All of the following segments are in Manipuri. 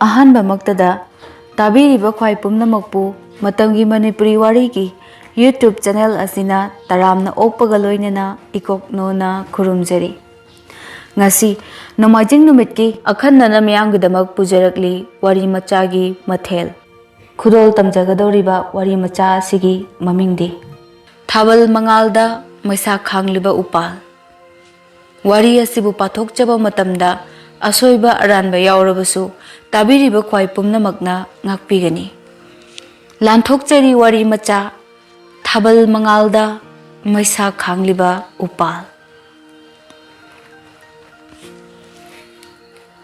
अहनबमक्तदा ताबीरिबा ख्वाई पुम्नमकपु मतंगी मणिपुरी वारीगी YouTube चैनल असिना तरामना ओकपगा लोइनना इकोकनोना खुरुमजरी ngasi नोमाइजिंग नुमितकी अखन्नना मियांगदमक पुजरकली वारी मचागी मथेल खुदोल तमजगदौरिबा वारी मचा असिगी ममिंगदी थाबल मंगालदा मैसा खांगलिबा उपाल वारी असिबु पाथोकचबा मतमदा असोइबा अरानबा यावरबसु ताबीरिबा ख्वाई पुम्नमकना ngakpigani लांथोकचरी वारी मचा थाबल मंगालदा मैसा खांगलिबा उपाल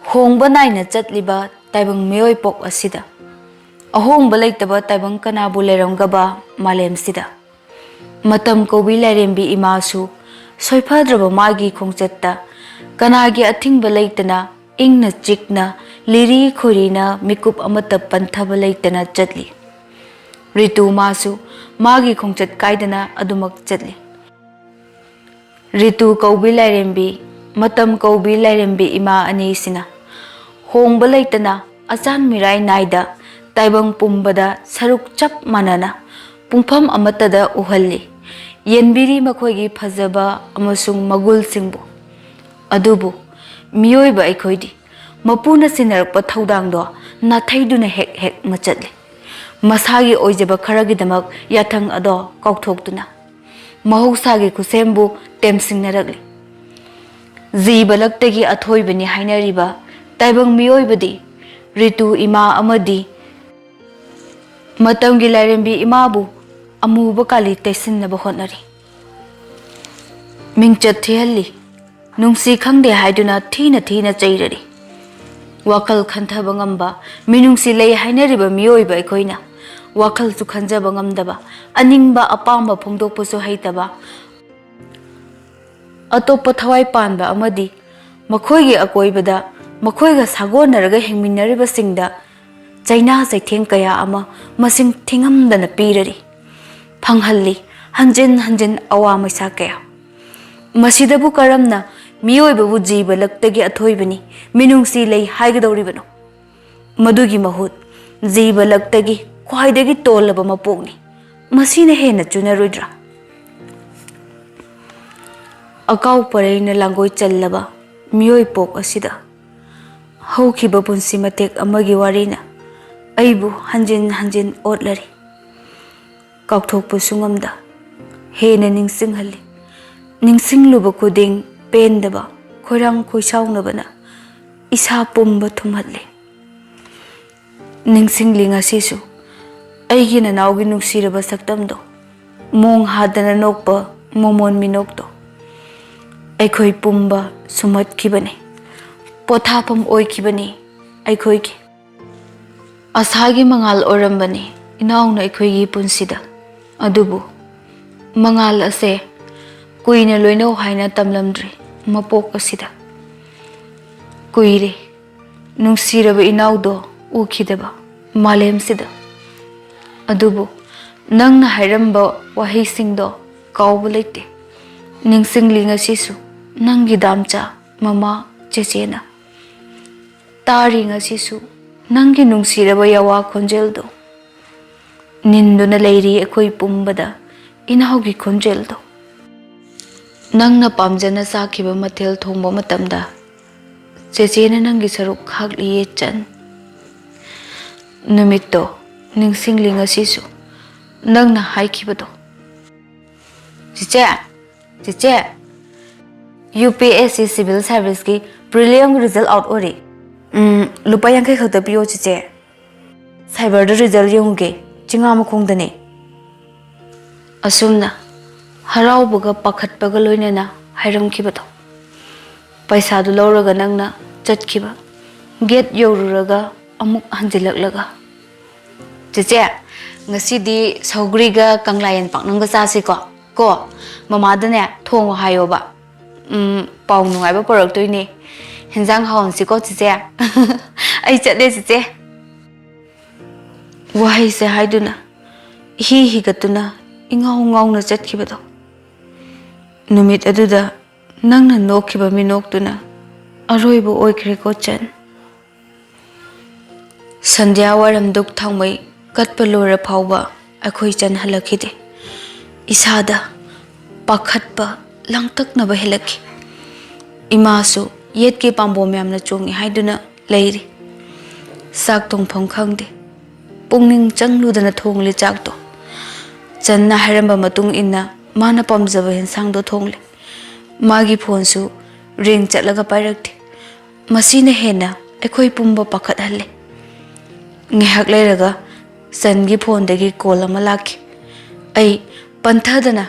होंबा नाइना चतलिबा ताइबंग मेयोय पोक असिदा अहोंबा लेतबा ताइबंग कनाबु लेरंगबा मालेमसिदा मतम कोबी लेरेंबी इमासु सोइफाद्रबा मागी खोंचत्ता कनागी अथिंगबा लेतना इंगना चिकना लिरी खोरीना मिकुप अमता पंथबा लेतना चतली ऋतु मासु मागी खोंचत कायदना अदुमक चतली ऋतु कौबी लेरेंबी मतम कौबी लेरेंबी इमा अनीसिना होंबा लेतना अचान मिराय नाइदा ताइबंग पुंबदा सरुक चप मानना पुंफम अमतदा उहल्ली येनबिरी मखोगी फजबा अमसुंग मगुल सिंबु अदुबु मियोइबा अखोइदी मपुना सिनरकपा थौदांगदो नाथैदुना हेक हेक मचतले मसागी ओइजबा खरगिदमक याथंग अदो कौथोक्तुना महौसागी खुसेमबु टेमसिंगनरगली जीबलक्तगी अथोइबनी हाइनरिबा ताइबंग मियोइबदी ऋतु इमा अमदी मतंगी लाइरेंबी इमाबु अमुबा काली तैसिन्नबा होनरी मिंगचत थिहल्ली नुंसी खंगदे हाइदुना थीना थीना चैररी वाखल खंथबा ngamba मिनुंसी लै हाइनरिबा मियोइबा अखोइना वाखल सु खंजबा ngамदबा अनिंगबा अपामबा फोंदोकपसु हैतबा अतोप थवाई पानबा अमदी मखोइगी अकोइबदा मखोइगा सागोनरगा हिंगमिनरिबा सिंगदा चाइना चैथेंग कया अमा मसिंग थिंगमदना पीररी फंगहल्ली हंजिन हंजिन अवा मैसा कया मसिदबु करमना मियोइबबु जीबलक्तगी अथोइबनी मिनुंसी लै हाइगदौरिबनो मदुगी महुत जीबलक्तगी ख्वाइदगी तोलबा मपोगनी मसीना हेना चुनरुद्रा अकाउ परेना लांगोय चल्लबा मियोइ पोक असिदा हौखिबा पुंसी मतेक अमगी वारीना अइबु हंजिन हंजिन ओटलरी काउथोकपु सुंगमदा हेना निंगसिंगहल्ली निंगसिंगलुबा खुदिंग पेंदबा खोरांग खोइसाउनबना इसा पुंबा थुमहल्ली निंगसिंगली ngasisu अइगी ननाउगी नुंगसिरबा सक्तमदो मोंग हादना नोकपा मोमोन मिनोकदो अखोई पुंबा सुमतखिबने पोथाफम ओइखिबने अखोइगी असागी मंगाल ओरंबने इनाउना अखोइगी पुंसिदा अदुबु मंगाल असे कुइना लोइनो हाइना तमलमद्री मपोक असिदा कुइरे नुंगसिरबा इनाउदो उखिदबा मालेमसिदा अदुबु नंगना हाइरंबा वाहिसिंगदो काउबा लेते निंगसिंगली ngasisu नंगी दामचा ममा चेचेना तारी ngasisu नंगी नुंगसिरबा यावा खोंजेलदो निंदुना लेरी अखोई पुंबदा इनाउगी खोंजेलदो नंगना पामजना साखिबा मथेल थोंबा मतमदा चेचेना नंगी सरुक खागलिये चन नुमित्तो निंगसिंगली ngasisu नंगना हाइखिबदो चिचे चिचे UPSC सिविल सर्विस की प्रीलियम रिजल्ट आउट ओरी लुपा यांखे खत पियो चिचे साइबर रिजल्ट यंगे चिंगा मखोंदने असुमना हराउबगा पाखतबगा लोइनेना हाइरमखिबदो पैसादु लौरगा नंगना चटखिबा गेट यौरुरगा अमुक हंजिलकलगा चिचे ngasiदी सौग्रीगा कंगलायन पाकनंगा चासिको को ममादने थोंग हायोबा पाउ नुंगाइबा परक्तोइने हिंजांग हाउनसिको चिचे आई चले चिचे वहाई से हाइदुना ही हिगतुना इंगाउ ngauna चटखिबदो नुमित अदुदा नंगना नोखिबा मिनोक्तुना अरोइबो ओइख्रेको चन ꯁꯟꯙ꯭ꯌꯥ ꯋꯥꯏꯔꯝ ꯗꯨꯛ ꯊꯥꯎꯃꯩ ꯀꯠꯄ ꯂꯣꯏꯔ ꯐꯥꯎꯕ ꯑꯩꯈꯣꯏ ꯆꯟ ꯍꯜꯂꯛꯈꯤꯗꯦ꯫ ꯏꯁꯥꯗ ꯄꯥꯈꯠꯄ ꯂꯥꯡꯇꯛꯅꯕ ꯍꯦꯜꯂꯛꯈꯤ꯫ ꯏꯃꯥꯁꯨ ꯌꯦꯠꯀꯤ ꯄꯥꯝꯕꯣꯝ ꯌꯥꯝꯅ ꯆꯣꯡꯉꯤ ꯍꯥꯏꯗꯨꯅ ꯂꯩꯔꯤ꯫ ꯆꯥꯛ ꯊꯣꯡꯐꯝ ꯈꯪꯗꯦ꯫ ꯄꯨꯛꯅꯤꯡ ꯆꯪꯂꯨꯗꯅ ꯊꯣꯡꯂꯤ ꯆꯥꯛꯇꯣ꯫ ꯆꯟꯅ ꯍꯥꯏꯔꯝꯕ ꯃꯇꯨꯡ ꯏꯟꯅ ꯃꯥꯅ ꯄꯥꯝꯖꯕ ꯌꯦꯟꯁꯥꯡꯗꯣ ꯊꯣꯡꯂꯦ꯫ ꯃꯥꯒꯤ ꯐꯣꯟꯁꯨ ꯔꯤꯡ ꯆꯠꯂꯒ ꯄꯥꯏꯔꯛꯇꯦ꯫ ꯃꯁꯤꯅ ꯍꯦꯟꯅ ꯑꯩꯈꯣꯏ ꯄꯨꯝꯕ ꯄꯥꯈꯠꯍꯜꯂꯦ꯫ ꯉꯥꯏꯍꯥꯛ ꯂꯩꯔꯒ ꯆꯟꯒꯤ ꯐꯣꯟꯗꯒꯤ ꯀꯣꯜ ꯑꯃ ꯂꯥꯛꯈꯤ꯫ ꯑꯩ ꯄꯟꯊꯗꯅ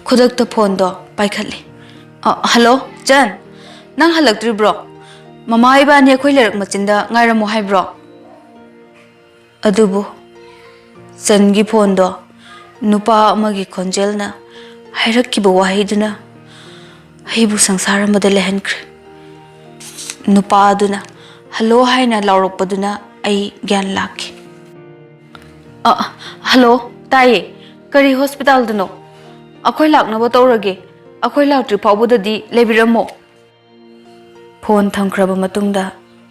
ꯈꯨꯗꯛꯇ ꯐꯣꯟꯗꯣ ꯄꯥꯏꯈꯠꯂꯦ꯫ ꯍꯜꯂꯣ ꯆꯟ, ꯅꯪ ꯍꯜꯂꯛꯇ꯭ꯔꯤꯕ꯭ꯔꯣ? ꯃꯃꯥ ꯏꯕꯥꯅꯤ ꯑꯩꯈꯣꯏ ꯂꯩꯔꯛ ꯃꯆꯤꯟꯗ ꯉꯥꯏꯔꯝꯃꯣ ꯍꯥꯏꯕ꯭ꯔꯣ? ꯑꯗꯨꯕꯨ ꯆꯟꯒꯤ ꯐꯣꯟꯗꯣ ꯅꯨꯄꯥ ꯑꯃꯒꯤ ꯈꯣꯟꯖꯦꯜꯅ ꯍꯥꯏꯔꯛꯈꯤꯕ ꯋꯥꯍꯩꯗꯨꯅ ꯑꯩꯕꯨ ꯁꯪꯁꯥꯔ ꯑꯃꯗ ꯂꯩꯍꯟꯈ꯭ꯔꯦ꯫ ꯅꯨꯄꯥ ꯑꯗꯨꯅ ꯍꯜꯂꯣ ꯍꯥꯏꯅ ꯂꯥꯎꯔꯛꯄꯗꯨꯅ ꯑꯩ ꯒ꯭ꯌꯥꯟ ꯂꯥꯛꯈꯤ꯫ ꯍꯜꯂꯣ, ꯇꯥꯏꯌꯦ꯫ ꯀꯔꯤ ꯍꯣꯁꯄꯤꯇꯥꯜꯗꯅꯣ? ꯑꯩꯈꯣꯏ ꯂꯥꯛꯅꯕ ꯇꯧꯔꯒꯦ꯫ ꯑꯩꯈꯣꯏ ꯂꯥꯛꯇ꯭ꯔꯤ ꯐꯥꯎꯕꯗꯗꯤ ꯂꯩꯕꯤꯔꯝꯃꯣ꯫ ꯐꯣꯟ ꯊꯝꯈ꯭ꯔꯕ ꯃꯇꯨꯡꯗ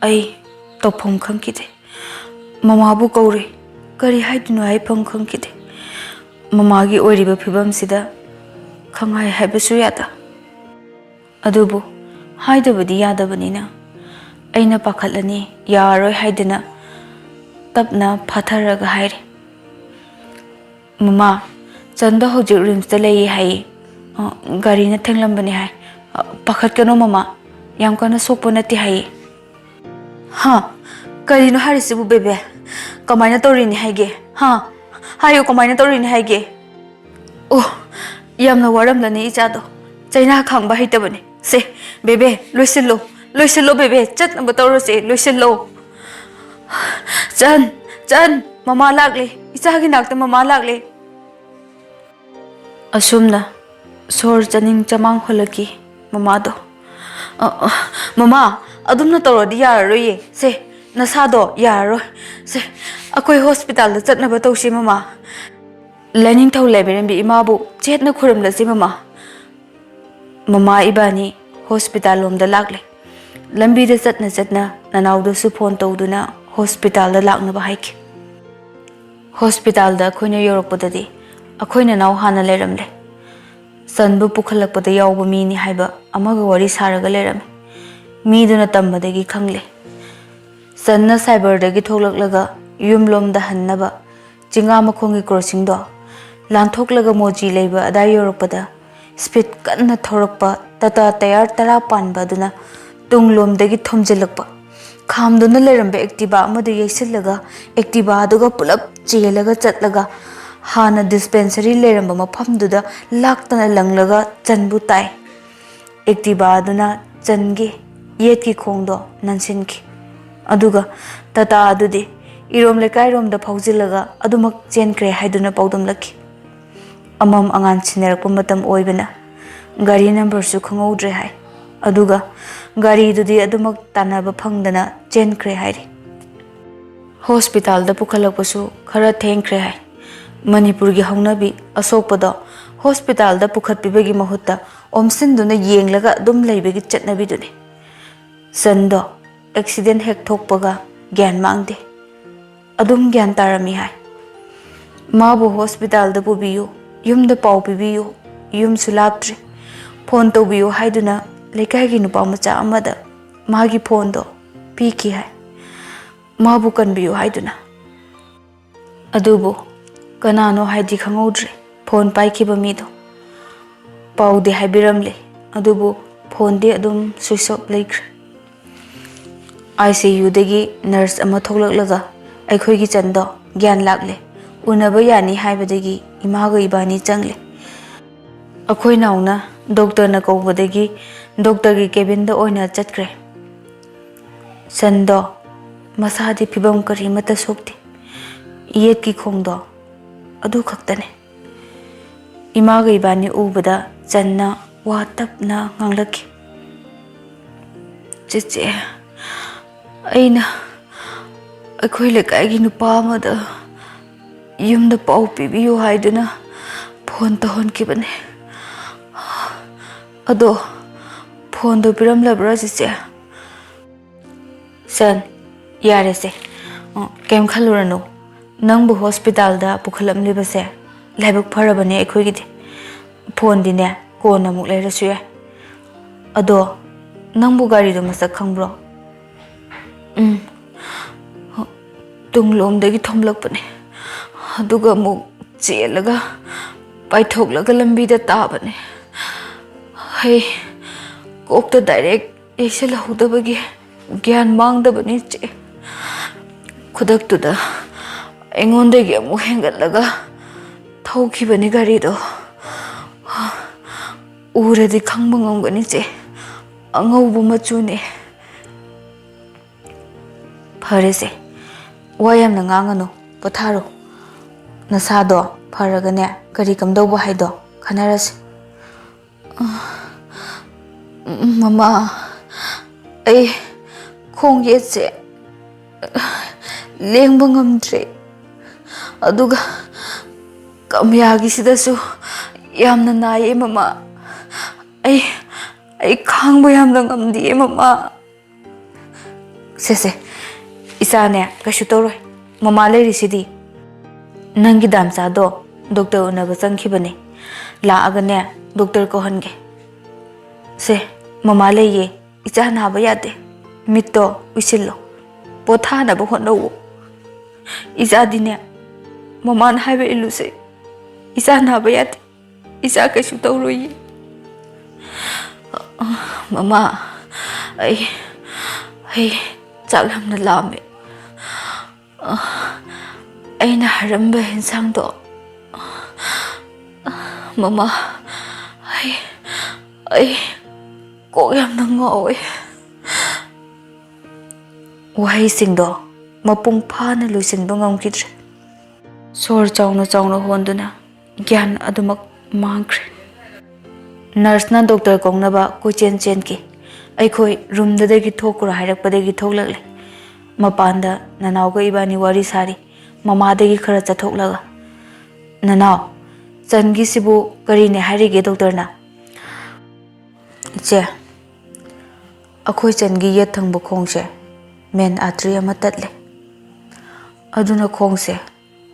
ꯑꯩ ꯇꯧꯐꯝ ꯈꯪꯈꯤꯗꯦ꯫ ꯃꯃꯥꯕꯨ ꯀꯧꯔꯦ꯫ ꯀꯔꯤ ꯍꯥꯏꯗꯨꯅꯣ ꯍꯥꯏꯐꯝ ꯈꯪꯈꯤꯗꯦ꯫ ꯃꯃꯥꯒꯤ ꯑꯣꯏꯔꯤꯕ ꯐꯤꯕꯝꯁꯤꯗ ꯈꯪꯍꯥꯏ ꯍꯥꯏꯕꯁꯨ ꯌꯥꯗ꯫ ꯑꯗꯨꯕꯨ ꯍꯥꯏꯗꯕꯗꯤ ꯌꯥꯗꯕꯅꯤꯅ ꯑꯩꯅ ꯄꯥꯈꯠꯂꯅꯤ ꯌꯥꯔꯔꯣꯏ ꯍꯥꯏꯗꯅ ꯇꯞꯅ ꯐꯥꯊꯔꯒ ꯍꯥꯏꯔꯦ꯫ ꯃꯃꯥ, ꯆꯟꯗꯣ ꯍꯧꯖꯤꯛ ꯔꯤꯝꯁꯇ ꯂꯩꯌꯦ ꯍꯥꯏꯌꯦ꯫ ꯒꯥꯔꯤꯅ ꯊꯦꯡꯂꯝꯕꯅꯦ ꯍꯥꯏ꯫ ꯄꯥꯈꯠꯀꯅꯣ ꯃꯃꯥ, ꯌꯥꯝ ꯀꯟꯅ ꯁꯣꯛꯄ ꯅꯠꯇꯦ ꯍꯥꯏꯌꯦ꯫ ꯀꯔꯤꯅꯣ ꯍꯥꯏꯔꯤꯁꯤꯕꯨ ꯕꯦꯕꯦ? ꯀꯃꯥꯏꯅ ꯇꯧꯔꯤꯅꯤ ꯍꯥꯏꯒꯦ? ꯍꯥꯏꯌꯨ, ꯀꯃꯥꯏꯅ ꯇꯧꯔꯤꯅꯤ ꯍꯥꯏꯒꯦ? ꯑꯣ, ꯌꯥꯝꯅ ꯋꯥꯔꯝꯂꯅꯤ ꯏꯆꯥꯗꯣ꯫ ꯆꯩꯅꯥ ꯈꯥꯡꯕ ꯍꯩꯇꯕꯅꯤ꯫ ꯁꯦ ꯕꯦꯕꯦ, ꯂꯣꯏꯁꯤꯜꯂꯣ ꯂꯣꯏꯁꯤꯜꯂꯣ ꯕꯦꯕꯦ, ꯆꯠꯅꯕ ꯇꯧꯔꯁꯦ, ꯂꯣꯏꯁꯤꯜꯂꯣ꯫ ꯆꯟ, ꯃꯃꯥ ꯂꯥꯛꯂꯦ꯫ ꯏꯆꯥꯒꯤ ꯅꯥꯛꯇ ꯃꯃꯥ ꯂꯥꯛꯂꯦ꯫ ꯑꯁꯨꯝꯅ ꯁꯣꯔ ꯆꯅꯤꯡ ꯆꯃꯥꯡ ꯍꯣꯜꯂꯛꯈꯤ ꯃꯃꯥꯗꯣ꯫ ꯃꯃꯥ, ꯑꯗꯨꯝꯅ ꯇꯧꯔꯗꯤ ꯌꯥꯔꯔꯣꯏꯌꯦ꯫ ꯁꯦ, ꯅꯁꯥꯗꯣ ꯌꯥꯔꯔꯣꯏ꯫ ꯁꯦ, ꯑꯩꯈꯣꯏ ꯍꯣꯁꯄꯤꯇꯥꯜꯗ ꯆꯠꯅꯕ ꯇꯧꯁꯤ ꯃꯃꯥ꯫ ꯂꯥꯏꯅꯤꯡꯊꯧ ꯂꯥꯏꯃꯥꯔꯦꯝꯕꯤ ꯏꯃꯥꯕꯨ ꯆꯦꯠꯅ ꯈꯨꯔꯨꯝꯂꯁꯤ ꯃꯃꯥ꯫ ꯃꯃꯥ ꯏꯕꯥꯅꯤ ꯍꯣꯁꯄꯤꯇꯥꯜ ꯂꯣꯝꯗ ꯂꯥꯛꯂꯦ꯫ ꯂꯝꯕꯤꯗ ꯆꯠꯅ ꯆꯠꯅ ꯅꯅꯥꯎꯗꯁꯨ ꯐꯣꯟ ꯇꯧꯗꯨꯅ ꯍꯣꯁꯄꯤꯇꯥꯜꯗ ꯂꯥꯛꯅꯕ ꯍꯥꯏꯈꯤ꯫ ꯍꯣꯁꯄꯤꯇꯥꯜꯗ ꯑꯩꯈꯣꯏꯅ ꯌꯧꯔꯛꯄꯗꯗꯤ ꯑꯩꯈꯣꯏ ꯅꯅꯥꯎ ꯍꯥꯟꯅ ꯂꯩꯔꯝꯂꯦ꯫ ꯆꯟꯕꯨ ꯄꯨꯈꯠꯂꯛꯄꯗ ꯌꯥꯎꯕ ꯃꯤꯅꯤ ꯍꯥꯏꯕ ꯑꯃꯒ ꯋꯥꯔꯤ ꯁꯥꯔꯒ ꯂꯩꯔꯝꯃꯤ꯫ ꯃꯤꯗꯨꯅ ꯇꯝꯕꯗꯒꯤ ꯈꯪꯂꯦ꯫ ꯆꯟꯅ ꯁꯥꯏꯕꯔꯗꯒꯤ ꯊꯣꯛꯂꯛꯂꯒ ꯌꯨꯝꯂꯣꯝꯗ ꯍꯟꯅꯕ ꯆꯤꯡꯉꯥꯃꯈꯣꯡꯒꯤ ꯀ꯭ꯔꯣꯁꯤꯡꯗꯣ ꯂꯥꯟꯊꯣꯛꯂꯒ ꯃꯣꯖꯤ ꯂꯩꯕ ꯑꯗꯥꯏ ꯌꯧꯔꯛꯄꯗ ꯁ꯭ꯄꯤꯗ ꯀꯟꯅ ꯊꯧꯔꯛꯄ ꯇꯥꯇꯥ ꯇꯌꯥꯔ 10 ꯄꯥꯟꯕ ꯑꯗꯨꯅ ꯇꯨꯡꯂꯣꯝꯗꯒꯤ ꯊꯣꯝꯖꯤꯜꯂꯛꯄ, ꯈꯥꯝꯗꯨꯅ ꯂꯩꯔꯝꯕ ꯑꯦꯛꯇꯤꯚꯥ ꯑꯃꯗ ꯌꯩꯁꯤꯜꯂꯒ ꯑꯦꯛꯇꯤꯚꯥ ꯑꯗꯨꯒ ꯄꯨꯂꯞ ꯆꯦꯜꯂꯒ ꯆꯠꯂꯒ ꯍꯥꯟꯅ ꯗꯤꯁꯄꯦꯟꯁꯔꯤ ꯂꯩꯔꯝꯕ ꯃꯐꯝꯗꯨꯗ ꯂꯥꯛꯇꯅ ꯂꯪꯂꯒ ꯆꯟꯕꯨ ꯇꯥꯏ꯫ ꯑꯦꯛꯇꯤꯚꯥ ꯑꯗꯨꯅ ꯆꯟꯒꯤ ꯌꯦꯠꯀꯤ ꯈꯣꯡꯗꯣ ꯅꯟꯁꯤꯟꯈꯤ꯫ ꯑꯗꯨꯒ ꯇꯥꯇꯥ ꯑꯗꯨꯗꯤ ꯏꯔꯣꯝ ꯂꯩꯀꯥꯏꯔꯣꯝꯗ ꯐꯥꯎꯖꯤꯜꯂꯒ ꯑꯗꯨꯃꯛ ꯆꯦꯟꯈ꯭ꯔꯦ ꯍꯥꯏꯗꯨꯅ ꯄꯥꯎꯗꯝꯂꯛꯈꯤ꯫ ꯑꯃꯝ ꯑꯉꯥꯟ ꯁꯤꯟꯅꯔꯛꯄ ꯃꯇꯝ ꯑꯣꯏꯕꯅ ꯒꯥꯔꯤ ꯅꯝꯕꯔꯁꯨ ꯈꯪꯍꯧꯗ꯭ꯔꯦ ꯍꯥꯏ꯫ ꯑꯗꯨꯒ ꯒꯥꯔꯤꯗꯨꯗꯤ ꯑꯗꯨꯃꯛ ꯇꯥꯟꯅꯕ ꯐꯪꯗꯅ ꯆꯦꯟꯈ꯭ꯔꯦ ꯍꯥꯏꯔꯤ꯫ ꯍꯣꯁꯄꯤꯇꯥꯜꯗ ꯄꯨꯈꯠꯂꯛꯄꯁꯨ ꯈꯔ ꯊꯦꯡꯈ꯭ꯔꯦ ꯍꯥꯏ꯫ ꯃꯅꯤꯄꯨꯔꯒꯤ ꯍꯧꯅꯕꯤ ꯑꯁꯣꯛꯄꯗꯣ ꯍꯣꯁꯄꯤꯇꯥꯜꯗ ꯄꯨꯈꯠꯄꯤꯕꯒꯤ ꯃꯍꯨꯠꯇ ꯑꯣꯝꯁꯤꯟꯗꯨꯅ ꯌꯦꯡꯂꯒ ꯑꯗꯨꯝ ꯂꯩꯕꯒꯤ ꯆꯠꯅꯕꯤꯗꯨꯅꯤ꯫ ꯆꯟꯗꯣ ꯑꯦꯛꯁꯤꯗꯦꯟ ꯍꯦꯛ ꯊꯣꯛꯄꯒ ꯒ꯭ꯌꯥꯟ ꯃꯥꯡꯗꯦ꯫ ꯑꯗꯨꯝ ꯒ꯭ꯌꯥꯟ ꯇꯥꯔꯝꯃꯤ ꯍꯥꯏ꯫ ꯃꯥꯕꯨ ꯍꯣꯁꯄꯤꯇꯥꯜꯗ ꯄꯨꯕꯤꯌꯨ, ꯌꯨꯝꯗ ꯄꯥꯎ ꯄꯤꯕꯤꯌꯨ, ꯌꯨꯝꯁꯨ ꯂꯥꯞꯇ꯭ꯔꯤ, ꯐꯣꯟ ꯇꯧꯕꯤꯌꯨ ꯍꯥꯏꯗꯨꯅ ꯂꯩꯀꯥꯏꯒꯤ ꯅꯨꯄꯥ ꯃꯆꯥ ꯑꯃꯗ ꯃꯥꯒꯤ ꯐꯣꯟꯗꯣ ꯄꯤꯈꯤ ꯍꯥꯏ, ꯃꯥꯕꯨ ꯀꯟꯕꯤꯌꯨ ꯍꯥꯏꯗꯨꯅ꯫ ꯑꯗꯨꯕꯨ ꯀꯅꯥꯅꯣ ꯍꯥꯏꯗꯤ ꯈꯪꯍꯧꯗ꯭ꯔꯦ ꯐꯣꯟ ꯄꯥꯏꯈꯤꯕ ꯃꯤꯗꯣ꯫ ꯄꯥꯎꯗꯤ ꯍꯥꯏꯕꯤꯔꯝꯂꯦ, ꯑꯗꯨꯕꯨ ꯐꯣꯟꯗꯤ ꯑꯗꯨꯝ ꯁ꯭ꯋꯤꯆ ꯑꯣꯐ ꯂꯩꯈ꯭ꯔꯦ꯫ ICUꯗꯒꯤ ꯅꯔꯁ ꯑꯃ ꯊꯣꯛꯂꯛꯂꯒ ꯑꯩꯈꯣꯏꯒꯤ ꯆꯟꯗꯣ ꯒ꯭ꯌꯥꯟ ꯂꯥꯛꯂꯦ, ꯎꯅꯕ ꯌꯥꯅꯤ ꯍꯥꯏꯕꯗꯒꯤ ꯏꯃꯥꯒ ꯏꯕꯥꯅꯤ ꯆꯪꯂꯦ꯫ ꯑꯩꯈꯣꯏ ꯅꯥꯎꯅ ꯗꯣꯛꯇꯔꯅ ꯀꯧꯕꯗꯒꯤ ꯗꯣꯛꯇꯔꯒꯤ ꯀꯦꯕꯤꯟꯗ ꯑꯣꯏꯅ ꯆꯠꯈ꯭ꯔꯦ꯫ ꯆꯟꯗꯣ ꯃꯁꯥꯗꯤ ꯐꯤꯕꯝ ꯀꯔꯤꯃꯠꯇ ꯁꯣꯛꯇꯦ꯫ ꯌꯦꯠꯀꯤ ꯈꯣꯡꯗꯣ ꯑꯗꯨ ꯈꯛꯇꯅꯦ꯫ ꯏꯃꯥꯒ ꯏꯕꯥꯅꯤ ꯎꯕꯗ ꯆꯟꯅ ꯋꯥ ꯇꯞꯅ ꯉꯥꯡꯂꯛꯈꯤ꯫ ꯆꯦꯆꯦ, ꯑꯩꯅ ꯑꯩꯈꯣꯏ ꯂꯩꯀꯥꯏꯒꯤ ꯅꯨꯄꯥ ꯑꯃꯗ ꯌꯨꯝꯗ ꯄꯥꯎ ꯄꯤꯕꯤꯌꯨ ꯍꯥꯏꯗꯨꯅ ꯐꯣꯟ ꯇꯧꯍꯟꯈꯤꯕꯅꯦ꯫ ꯑꯗꯣ ꯐꯣꯟꯗꯣ ꯄꯤꯔꯝꯂꯕ꯭ꯔꯥ ꯆꯦꯆꯦ? ꯆꯟ, यारेसे केम खलुरनो नंबु हॉस्पिटल दा पुखलमलिबसे लाइबक फरबने अखोइगिदि फोन दिने कोन अमुक लेरसु याय अदो नंबु गाड़ी दो मसक खंब्रो तुंगलोमदगी थोमलकपने अदुगा अमुक चेलगा पाइथोकलगा लंबीदा ताबने हे कोकता डायरेक्ट येसलहुदबगी ज्ञान मांगदबनी चे खुदक्तुदा ऐंगोंदगी अमुक हेंगतलगा थौखिबनी गाड़ीदो उरदी खंगबा ngomgani चे अंगौबु मचुने फरेसे वायमना nganगनो पथारो नसादो फरगने करी कमदौबो हाइदो खनारसे ममा ऐ खोंगे से लेंबा ngamdre aduga kamyagi sidasu yamna naye mama ai khangba yamna ngamdi mama se isane kashu toroi mama leri sidi nangi damsa do doctor unaba changkhibane la agane doctor ko hange se mama leye icha naba yade mitto usillo potha na bo hono iza dine mama na haibe iluse iza naba yade iza kashu toroi mama ai chaklamna lame aina haramba hinsang do mama ai ko yamna ngowe wahai singdo mapung phana luisinba ngamkidre sor chawna honduna gyan adumak mangkre nurse na doctor kongnaba ko chen ki aikhoi room dadagi thokura hairakpadagi thoklakle mapanda nanawga ibani wari sari mamadagi khara chathoklaga nanaw changi sibu karine harige doctor na che akhoi changi ye thangbu khongse men atri ama tatle aduna khongse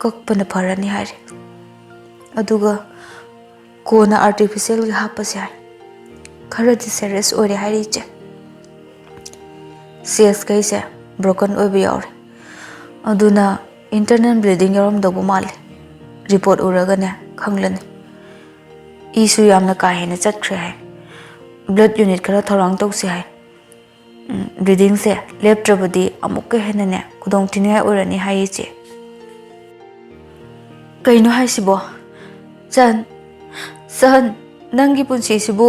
kakpana pharani hari aduga kona artificial gi hapase hai khara di serious ore hari che cs kaise broken obi yaure aduna internal bleeding yarom dobu male report uraga ne khanglani isu yamna ka hena chatkhre hai blood unit khara thorang tokse hai bleeding se leptrabadi amuk ke hena ne kudong tinai orani hai che kaino hai sibo san nangi punsi sibu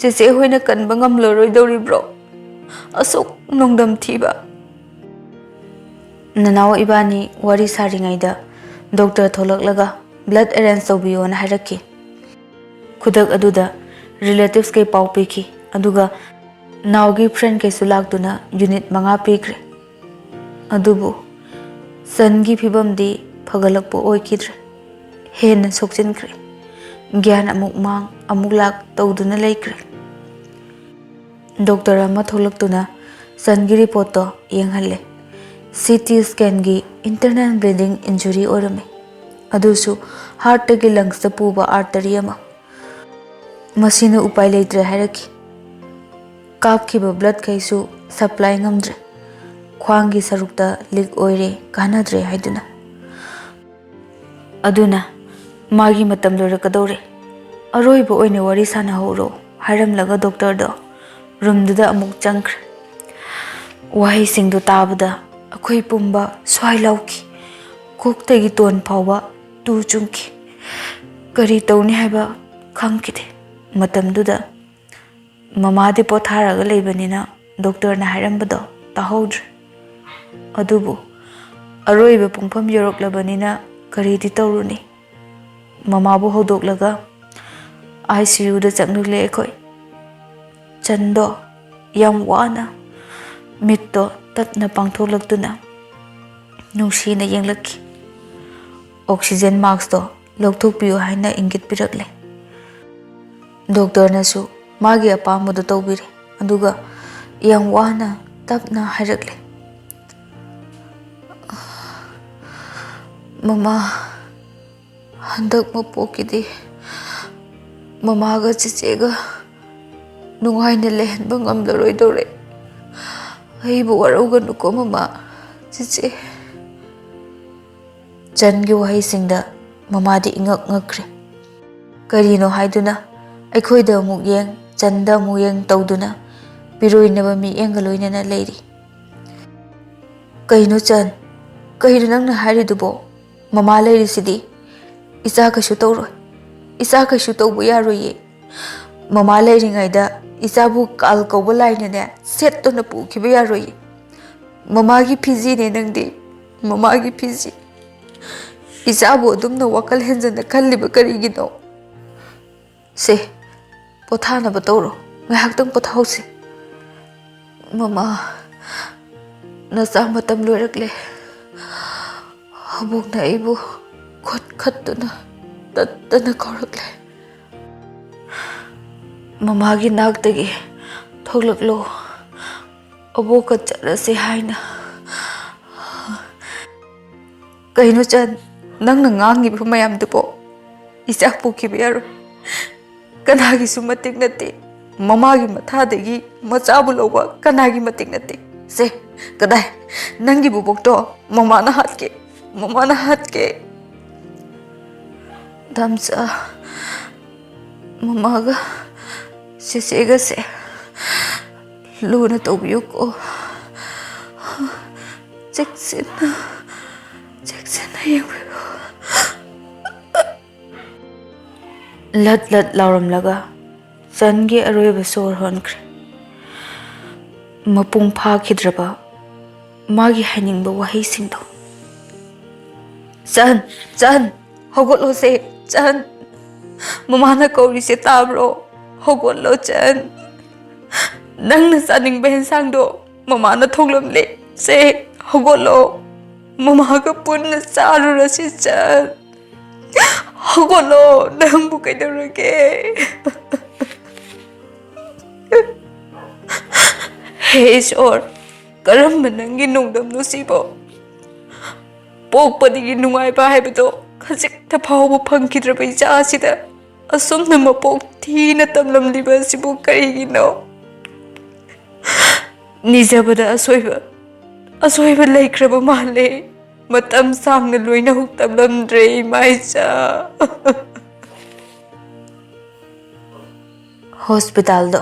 che hoina kan bangam loroi dori bro asuk nongdam thiba nanaw ibani wari saringai da doctor tholaklaga blood arrange tobiyo na hairaki khudak aduda relatives ke pau piki aduga nawgi friend ke sulak duna unit manga pikre adubu sangi phibam di phagalakpo oikidre hen sokchin kre gyan amuk mang amuk lak tawduna laikre doctor ama tholaktuna sangi report to yenghalle CT scan gi internal bleeding injury orame adusu heart gi lungs ta puba artery ama masina upai leitre hairaki kapkhiba blood kaisu supply ngamdre khwangi sarukta leak oire kanadre haiduna aduna magi matam lorakadore aroiba oine wari sana horo hairamlaga doctor do room duda amuk changkhre wahi singdu tabada akhoi pumba swai lauki koktagi ton phawa tu chungki kari tawni haiba khangkide matam duda mama de potharaga leibanina doctor na hairambado tahodre adubu aroiba pungpham yoroklabanina kari di tawruni mama bu hodoklaga ICU da changle ekhoi chando yam wana mitto tatna pangtholaktuna nungsina yenglaki oxygen mask to lokthokpiyo haina ingit pirakle doctor nasu magi apamadu tawbire aduga yam wana tapna hairakle ꯃꯃꯥ ꯍꯟꯗꯛ ꯃꯄꯣꯛꯀꯤꯗꯤ ꯃꯃꯥꯒ ꯆꯦꯆꯦꯒ ꯅꯨꯡꯉꯥꯏꯅ ꯂꯩꯍꯟꯕ ꯉꯝꯂꯔꯣꯏꯗꯧꯔꯦ ꯑꯩꯕꯨ ꯋꯥꯔꯧꯒꯅꯨꯀꯣ ꯃꯃꯥ ꯆꯦꯆꯦ ꯆꯟꯒꯤ ꯋꯥꯍꯩꯁꯤꯡꯗ ꯃꯃꯥꯗꯤ ꯏꯉꯛ ꯉꯛꯈ꯭ꯔꯦ ꯀꯔꯤꯅꯣ ꯍꯥꯏꯗꯨꯅ ꯑꯩꯈꯣꯏꯗ ꯑꯃꯨꯛ ꯌꯦꯡ ꯆꯟꯗ ꯑꯃꯨꯛ ꯌꯦꯡ ꯇꯧꯗꯨꯅ ꯄꯤꯔꯣꯏꯅꯕ ꯃꯤꯠꯌꯦꯡꯒ ꯂꯣꯏꯅꯅ ꯂꯩꯔꯤ ꯀꯩꯅꯣ ꯆꯟ ꯀꯩꯅꯣ ꯅꯪꯅ ꯍꯥꯏꯔꯤꯗꯨꯕꯣ ꯃꯃꯥ ꯂꯩꯔꯤꯁꯤꯗꯤ ꯏꯆꯥ ꯀꯩꯁꯨ ꯇꯧꯔꯣꯏ ꯏꯆꯥ ꯀꯩꯁꯨ ꯇꯧꯕ ꯌꯥꯔꯣꯏꯌꯦ ꯃꯃꯥ ꯂꯩꯔꯤꯉꯩꯗ ꯏꯆꯥꯕꯨ ꯀꯥꯜ ꯀꯧꯕ ꯂꯥꯏꯅꯅꯦ ꯁꯦꯠꯇꯨꯅ ꯄꯨꯈꯤꯕ ꯌꯥꯔꯣꯏꯌꯦ ꯃꯃꯥꯒꯤ ꯐꯤꯖꯤꯅꯦ ꯅꯪꯗꯤ ꯃꯃꯥꯒꯤ ꯐꯤꯖꯤ 이자부 ꯑꯗꯨꯝꯅ ꯋꯥꯈꯜ ꯍꯦꯟꯖꯟꯅ ꯈꯜꯂꯤꯕ ꯀꯔꯤꯒꯤꯅꯣ ꯁꯦ ꯄꯣꯊꯥꯅꯕ ꯇꯧꯔꯣ ꯉꯥꯏꯍꯥꯛꯇꯪ ꯄꯣꯊꯥꯎꯁꯤ ꯃꯃꯥ ꯅꯆꯥ ꯃꯇꯝ ꯂꯣꯏꯔꯛꯂꯦ ꯑꯕꯣꯛꯅ ꯑꯩꯕꯨ ꯈꯠꯇꯨꯅ ꯇꯠꯇꯅ ꯀꯧꯔꯛꯂꯦ ꯃꯃꯥꯒꯤ ꯅꯥꯛꯇꯒꯤ ꯊꯣꯛꯂꯛꯂꯣ ꯑꯕꯣꯛꯀ ꯆꯠꯂꯁꯤ ꯍꯥꯏꯅ ꯀꯩꯅꯣ ꯆꯟ ꯅꯪꯅ ꯉꯥꯡꯉꯤꯕ ꯃꯌꯥꯝꯗꯨꯕꯣ ꯏꯆꯥ ꯄꯣꯛꯈꯤꯕ ꯌꯥꯔꯣꯏ ꯀꯅꯥꯒꯤꯁꯨ ꯃꯇꯤꯛ ꯅꯠꯇꯦ ꯃꯃꯥꯒꯤ ꯃꯊꯥꯗꯒꯤ ꯃꯆꯥꯕꯨ ꯂꯧꯕ ꯀꯅꯥꯒꯤ ꯃꯇꯤꯛ ꯅꯠꯇꯦ ꯁꯦ ꯀꯗꯥꯏ ꯅꯪꯒꯤ ꯕꯨꯕꯣꯛꯇꯣ ꯃꯃꯥꯅ ꯍꯥꯠꯀꯦ ꯗꯝꯆꯥ ꯃꯃꯥꯒ ꯆꯦꯆꯦꯒꯁꯦ ꯂꯨꯅ ꯇꯧꯕꯤꯌꯨꯀꯣ ꯆꯦꯛꯁꯤꯟꯅ ꯌꯦꯡꯕꯤꯌꯨ ꯂꯠ ꯂꯠ ꯂꯥꯎꯔꯝꯂꯒ ꯆꯟꯒꯤ ꯑꯔꯣꯏꯕ ꯁꯣꯔ ꯍꯣꯟꯈ꯭ꯔꯦ ꯃꯄꯨꯡ ꯐꯥꯈꯤꯗ꯭ꯔꯕ ꯃꯥꯒꯤ ꯍꯥꯏꯅꯤꯡꯕ ꯋꯥꯍꯩꯁꯤꯡꯗꯣ ꯆꯟ ꯍꯧꯒꯠꯂꯣꯁꯦ ꯆꯟ ꯃꯃꯥꯅ ꯀꯧꯔꯤꯁꯦ ꯇꯥꯕ꯭ꯔꯣ ꯍꯧꯒꯠꯂꯣ ꯆꯟ ꯅꯪꯅ ꯆꯥꯅꯤꯡꯕ ꯍꯦꯟꯁꯥꯡꯗꯣ ꯃꯃꯥꯅ ꯊꯣꯡꯂꯝꯂꯦ ꯁꯦ ꯍꯧꯒꯠꯂꯣ ꯃꯃꯥꯒ ꯄꯨꯟꯅ ꯆꯥꯔꯨꯔꯁꯤ ꯆꯟ ꯍꯧꯒꯠꯂꯣ ꯅꯪꯕꯨ ꯀꯩꯗꯧꯔꯒꯦ ꯍꯦ ꯏꯁꯣꯔ ꯀꯔꯝꯕ ꯅꯪꯒꯤ ꯅꯣꯡꯗꯝꯅꯣ ꯁꯤꯕꯣ ꯄꯣꯛꯄꯗꯒꯤ ꯅꯨꯡꯉꯥꯏꯕ ꯍꯥꯏꯕꯗꯣ ꯈꯖꯤꯛꯇ ꯐꯥꯎꯕ ꯐꯪꯈꯤꯗ꯭ꯔꯕ ꯏꯆꯥ ꯑꯁꯤꯗ ꯑꯁꯨꯝꯅ ꯃꯄꯣꯛ ꯊꯤꯅ ꯇꯝꯂꯝꯂꯤꯕ ꯑꯁꯤꯕꯨ ꯀꯔꯤꯒꯤꯅꯣ ꯅꯤꯖꯕꯗ ꯑꯁꯣꯏꯕ ꯂꯩꯈ꯭ꯔꯕ ꯃꯥꯜꯂꯦ ꯃꯇꯝ ꯁꯥꯡꯅ ꯂꯣꯏꯅ ꯍꯨꯛ ꯇꯝꯂꯝꯗ꯭ꯔꯦ ꯏꯃꯥ ꯏꯆꯥ ꯍꯣꯁꯄꯤꯇꯥꯜꯗꯣ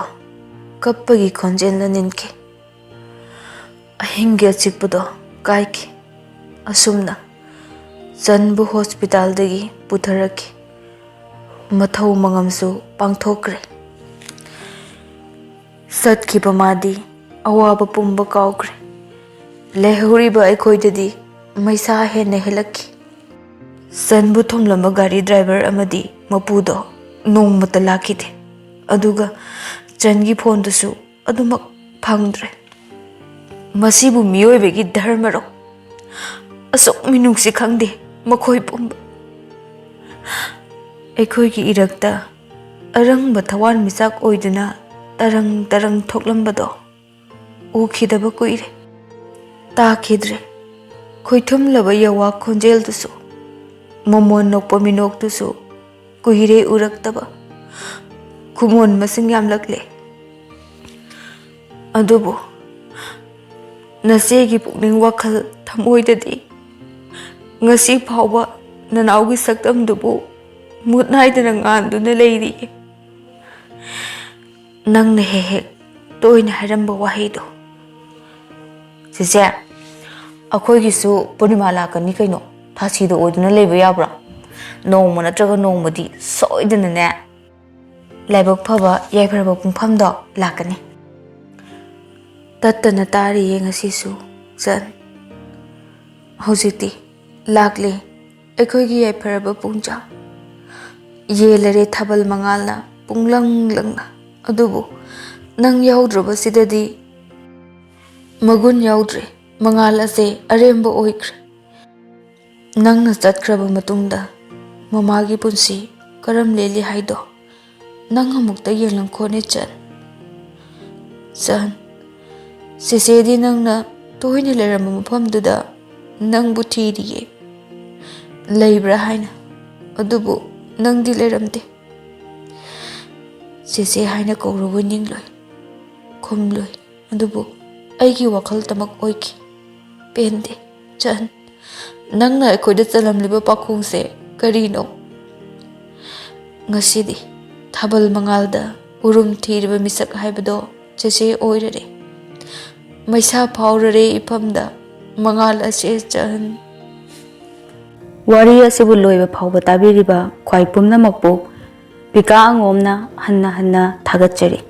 ꯀꯞꯄꯒꯤ ꯈꯣꯟꯖꯦꯜꯅ ꯅꯤꯟꯈꯤ ꯑꯍꯤꯡꯒꯤ ꯑꯆꯤꯛꯄꯗꯣ ꯀꯥꯏꯈꯤ ꯑꯁꯨꯝꯅ ꯆꯟꯕꯨ ꯍꯣꯁꯄꯤꯇꯥꯜꯗꯒꯤ ꯄꯨꯊꯔꯛꯈꯤ ꯃꯊꯧ ꯃꯉꯝꯁꯨ ꯄꯥꯡꯊꯣꯛꯈ꯭ꯔꯦ ꯆꯠꯈꯤꯕ ꯃꯥꯗꯤ ꯑꯋꯥꯕ ꯄꯨꯝꯕ ꯀꯥꯎꯈ꯭ꯔꯦ ꯂꯩꯍꯧꯔꯤꯕ ꯑꯩꯈꯣꯏꯗꯗꯤ ꯃꯩꯁꯥ ꯍꯦꯟꯅ ꯍꯦꯜꯂꯛꯈꯤ ꯆꯟꯕꯨ ꯊꯣꯝꯂꯝꯕ ꯒꯥꯔꯤ ꯗ꯭ꯔꯥꯏꯚꯔ ꯑꯃꯗꯤ ꯃꯄꯨꯗꯣ ꯅꯣꯡꯃꯇ ꯂꯥꯛꯈꯤꯗꯦ ꯑꯗꯨꯒ ꯆꯟꯒꯤ ꯐꯣꯟꯗꯨꯁꯨ ꯑꯗꯨꯃꯛ ꯐꯪꯗ꯭ꯔꯦ ꯃꯁꯤꯕꯨ ꯃꯤꯑꯣꯏꯕꯒꯤ ꯙꯔꯃꯔꯣ ꯑꯁꯨꯛ ꯃꯤꯅꯨꯡꯁꯤ ꯈꯪꯗꯦ ꯃꯈꯣꯏ ꯄꯨꯝꯕ ꯑꯩꯈꯣꯏꯒꯤ ꯏꯔꯛꯇ ꯑꯔꯪꯕ ꯊꯋꯥꯟꯃꯤꯆꯥꯛ ꯑꯣꯏꯗꯨꯅ ꯇꯔꯪ ꯇꯔꯪ ꯊꯣꯛꯂꯝꯕꯗꯣ ꯎꯈꯤꯗꯕ ꯀꯨꯏꯔꯦ ꯇꯥꯈꯤꯗ꯭ꯔꯦ ꯈꯣꯏꯊꯨꯝꯂꯕ ꯌꯋꯥ ꯈꯣꯟꯖꯦꯜꯗꯨꯁꯨ ꯃꯃꯣꯟ ꯅꯣꯛꯄ ꯃꯤꯅꯣꯛꯇꯨꯁꯨ ꯀꯨꯏꯔꯦ ꯎꯔꯛꯇꯕ ꯈꯨꯃꯣꯟ ꯃꯁꯤꯡ ꯌꯥꯝꯂꯛꯂꯦ ꯑꯗꯨꯕꯨ ꯅꯆꯦꯒꯤ ꯄꯨꯛꯅꯤꯡ ꯋꯥꯈꯜ ꯊꯃꯣꯏꯗꯗꯤ ꯉꯁꯤ ꯐꯥꯎꯕ ꯅꯅꯥꯎꯒꯤ ꯁꯛꯇꯝꯗꯨꯕꯨ ꯃꯨꯠ ꯅꯥꯏꯗꯅ ꯉꯥꯟꯗꯨꯅ ꯂꯩꯔꯤꯌꯦ ꯅꯪꯅ ꯍꯦꯛ ꯍꯦꯛ ꯇꯣꯏꯅ ꯍꯥꯏꯔꯝꯕ ꯋꯥꯍꯩꯗꯣ ꯆꯦꯆꯦ ꯑꯩꯈꯣꯏꯒꯤꯁꯨ ꯄꯨꯔꯅꯤꯃꯥ ꯂꯥꯛꯀꯅꯤ ꯀꯩꯅꯣ ꯊꯥꯁꯤꯗ ꯑꯣꯏꯗꯨꯅ ꯂꯩꯕ ꯌꯥꯕ꯭ꯔꯥ ꯅꯣꯡꯃ ꯅꯠꯇ꯭ꯔꯒ ꯅꯣꯡꯃꯗꯤ ꯁꯣꯏꯗꯅꯅꯦ ꯂꯥꯏꯕꯛ ꯐꯕ ꯌꯥꯏꯐꯔꯕ ꯄꯨꯡꯐꯝꯗꯣ ꯂꯥꯛꯀꯅꯤ ꯇꯠꯇꯅ ꯇꯥꯔꯤꯌꯦ ꯉꯁꯤꯁꯨ ꯆꯟ ꯍꯧꯖꯤꯛꯇꯤ ꯂꯥꯛꯂꯦ ꯑꯩꯈꯣꯏꯒꯤ ꯌꯥꯏꯐꯔꯕ ꯄꯨꯡꯖꯥ ꯌꯦꯜꯂꯔꯦ ꯊꯥꯕꯜ ꯃꯉꯥꯜꯅ ꯄꯨꯡꯂꯪ ꯂꯪꯅ ꯑꯗꯨꯕꯨ ꯅꯪ ꯌꯥꯎꯗ꯭ꯔꯕꯁꯤꯗꯗꯤ ꯃꯒꯨꯟ ꯌꯥꯎꯗ꯭ꯔꯦ ꯃꯉꯥꯜ ꯑꯁꯦ ꯑꯔꯦꯝꯕ ꯑꯣꯏꯈ꯭ꯔꯦ ꯅꯪꯅ ꯆꯠꯈ꯭ꯔꯕ ꯃꯇꯨꯡꯗ ꯃꯃꯥꯒꯤ ꯄꯨꯟꯁꯤ ꯀꯔꯝ ꯂꯦꯜꯂꯤ ꯍꯥꯏꯗꯣ ꯅꯪ ꯑꯃꯨꯛꯇ ꯌꯦꯡꯂꯝꯈꯣꯅꯦ ꯆꯟ ꯆꯦꯆꯦꯗꯤ ꯅꯪꯅ ꯇꯣꯏꯅ ꯂꯩꯔꯝꯕ ꯃꯐꯝꯗꯨꯗ ꯅꯪꯕꯨ ꯊꯤꯔꯤꯌꯦ ꯂꯩꯕ꯭ꯔꯥ ꯍꯥꯏꯅ ꯑꯗꯨꯕꯨ ꯅꯪꯗꯤ ꯂꯩꯔꯝꯗꯦ ꯆꯦꯆꯦ ꯍꯥꯏꯅ ꯀꯧꯔꯨꯕ ꯅꯤꯡꯂꯣꯏ ꯈꯨꯝꯂꯣꯏ ꯑꯗꯨꯕꯨ ꯑꯩꯒꯤ ꯋꯥꯈꯜꯇꯃꯛ ꯑꯣꯏꯈꯤ ꯄꯦꯟꯗꯦ ꯆꯟ ꯅꯪꯅ ꯑꯩꯈꯣꯏꯗ ꯆꯜꯂꯝꯂꯤꯕ ꯄꯥꯈꯣꯡꯁꯦ ꯀꯔꯤꯅꯣ ꯉꯁꯤꯗꯤ ꯊꯥꯕꯜ ꯃꯉꯥꯜꯗ ꯎꯔꯨꯝ ꯊꯤꯔꯤꯕ ꯃꯤꯁꯛ ꯍꯥꯏꯕꯗꯣ ꯆꯦꯆꯦ ꯑꯣꯏꯔꯔꯦ ꯃꯩꯁꯥ ꯐꯥꯎꯔꯔꯦ ꯏꯐꯝꯗ ꯃꯉꯥꯜ ꯑꯁꯦ ꯆꯟ ꯋꯥꯔꯤ ꯑꯁꯤꯕꯨ ꯂꯣꯏꯕ ꯐꯥꯎꯕ ꯇꯥꯕꯤꯔꯤꯕ ꯈ꯭ꯋꯥꯏ ꯄꯨꯝꯅꯃꯛꯄꯨ ꯄꯤꯀꯥ ꯑꯉꯣꯝꯅ ꯍꯟꯅ ꯍꯟꯅ ꯊꯥꯒꯠꯆꯔꯤ